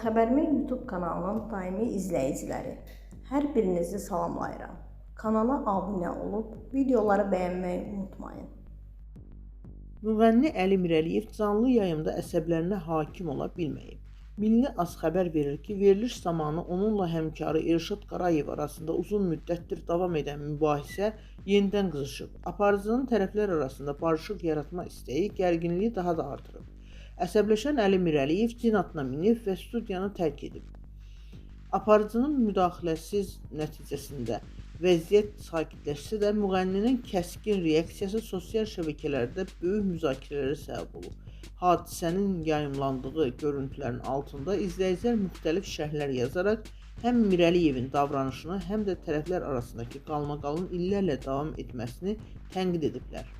Xəbərmi YouTube kanalının daimi izləyiciləri, hər birinizi salamlayıram. Kanala abunə olub, videoları bəyənməyi unutmayın. Müğənni Əli Mirəliyev canlı yayımda əsəblərinə hakim ola bilməyib. Milli AS xəbər verir ki, veriliş zamanı onunla həmkarı Elşad Qarayev arasında uzun müddətdir davam edən mübahisə yenidən qızışıb. Aparıcının tərəflər arasında barışıq yaratma istəyi gərginliyi daha da artırıb. Əsəbləşən Əli Mirəliyev cin atına minib və studiyanı tərk edib. Aparıcının müdaxiləsiz nəticəsində vəziyyət sakitləşsə də müğənninin kəskin reaksiyası sosial şəbəkələrdə böyük müzakirələrə səbəb olub. Hadisənin yayımlandığı görüntülərin altında izləyicilər müxtəlif şərhlər yazaraq həm Mirəliyevin davranışını, həm də tərəflər arasındakı qalmaqalın illərlə davam etməsini tənqid ediblər.